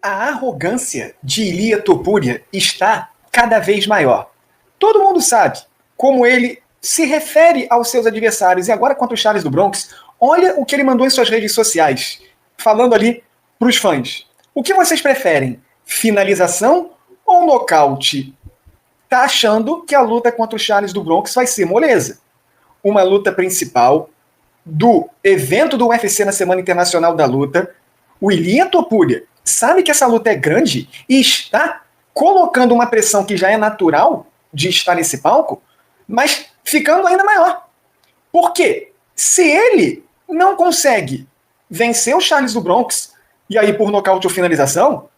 A arrogância de Ilia Topuria está cada vez maior. Todo mundo sabe como ele se refere aos seus adversários. E agora, contra o Charles do Bronx, olha o que ele mandou em suas redes sociais, falando ali para os fãs. O que vocês preferem? Finalização ou nocaute? Tá achando que a luta contra o Charles do Bronx vai ser moleza. Uma luta principal do evento do UFC na Semana Internacional da Luta. O Ilia Topuria sabe que essa luta é grande e está colocando uma pressão que já é natural de estar nesse palco, mas ficando ainda maior. Porque se ele não consegue vencer o Charles do Bronx, e aí por nocaute ou finalização,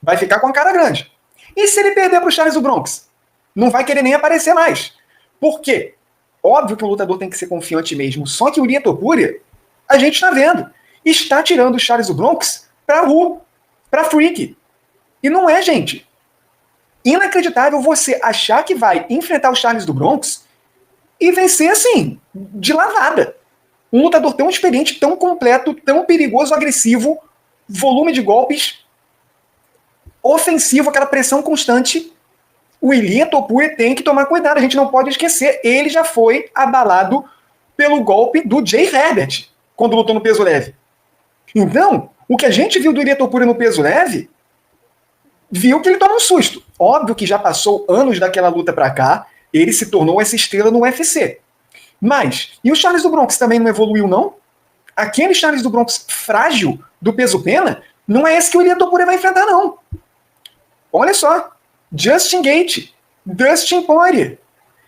vai ficar com a cara grande. E se ele perder para o Charles do Bronx? Não vai querer nem aparecer mais. Por quê? Óbvio que o lutador tem que ser confiante mesmo, só que o Ilia Topuria, a gente está vendo, está tirando o Charles do Bronx para Ru, para Freak. E não é, gente. Inacreditável você achar que vai enfrentar o Charles do Bronx e vencer assim, de lavada. Um lutador tão experiente, tão completo, tão perigoso, agressivo, volume de golpes, ofensivo, aquela pressão constante. O Ilia Topuria tem que tomar cuidado, a gente não pode esquecer, ele já foi abalado pelo golpe do Jay Herbert, quando lutou no peso leve. Então, o que a gente viu do Ilia Topuria no peso leve, viu que ele toma um susto. Óbvio que já passou anos daquela luta pra cá, ele se tornou essa estrela no UFC. Mas, e o Charles do Bronx também não evoluiu, não? Aquele Charles do Bronx frágil do peso pena, não é esse que o Ilia Topuria vai enfrentar, não. Olha só. Justin Gaethje, Dustin Poirier,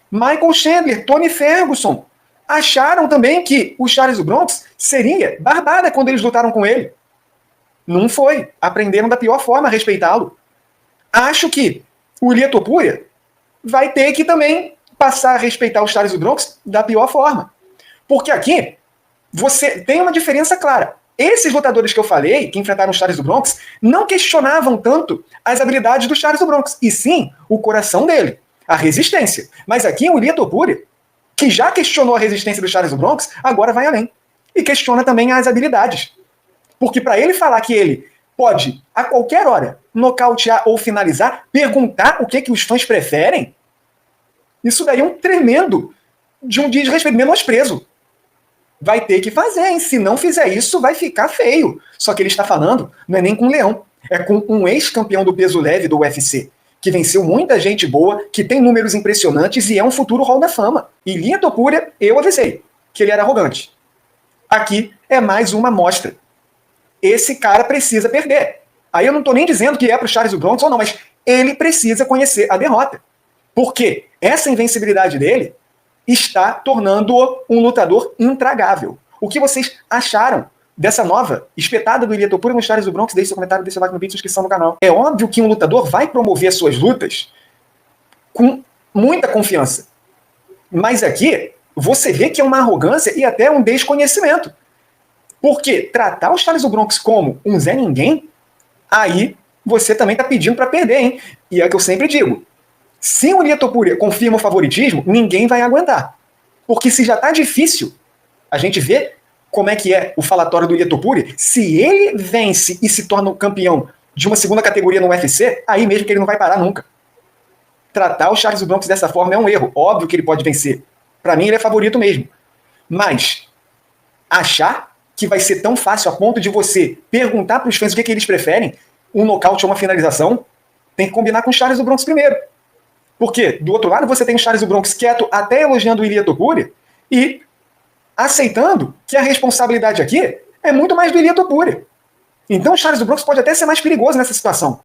Michael Chandler, Tony Ferguson acharam também que o Charles do Bronx seria barbada quando eles lutaram com ele. Não foi. Aprenderam da pior forma a respeitá-lo. Acho que o Ilia Topuria vai ter que também passar a respeitar o Charles do Bronx da pior forma. Porque aqui você tem uma diferença clara. Esses lutadores que eu falei, que enfrentaram o Charles do Bronx, não questionavam tanto as habilidades do Charles do Bronx, e sim o coração dele, a resistência. Mas aqui o Ilia Topuria, que já questionou a resistência do Charles do Bronx, agora vai além. E questiona também as habilidades. Porque para ele falar que ele pode, a qualquer hora, nocautear ou finalizar, perguntar o que os fãs preferem, isso daí é um tremendo de um desrespeito, menosprezo. Vai ter que fazer, hein? Se não fizer isso, vai ficar feio. Só que ele está falando, não é nem com um leão, é com um ex-campeão do peso leve do UFC, que venceu muita gente boa, que tem números impressionantes e é um futuro Hall da Fama. E Ilia Topuria, eu avisei que ele era arrogante. Aqui é mais uma amostra. Esse cara precisa perder. Aí eu não estou nem dizendo que é para o Charles do Bronx ou não, mas ele precisa conhecer a derrota. Porque essa invencibilidade dele está tornando-o um lutador intragável. O que vocês acharam dessa nova espetada do Ilia Topuria no Charles do Bronx? Deixe seu comentário, deixe seu like no vídeo e inscrição no canal. É óbvio que um lutador vai promover as suas lutas com muita confiança. Mas aqui, você vê que é uma arrogância e até um desconhecimento. Porque tratar o Charles do Bronx como um Zé Ninguém, aí você também está pedindo para perder, hein? E é o que eu sempre digo. Se o Ilia Topuria confirma o favoritismo, ninguém vai aguentar. Porque se já está difícil, a gente vê como é que é o falatório do Ilia Topuria, se ele vence e se torna o campeão de uma segunda categoria no UFC, aí mesmo que ele não vai parar nunca. Tratar o Charles do Bronx dessa forma é um erro. Óbvio que ele pode vencer. Para mim ele é favorito mesmo. Mas achar que vai ser tão fácil a ponto de você perguntar para os fãs o que eles preferem, um nocaute ou uma finalização, tem que combinar com o Charles do Bronx primeiro. Porque, do outro lado, você tem o Charles do Bronx quieto, até elogiando o Ilia Topuria, e aceitando que a responsabilidade aqui é muito mais do Ilia Topuria. Então o Charles do Bronx pode até ser mais perigoso nessa situação.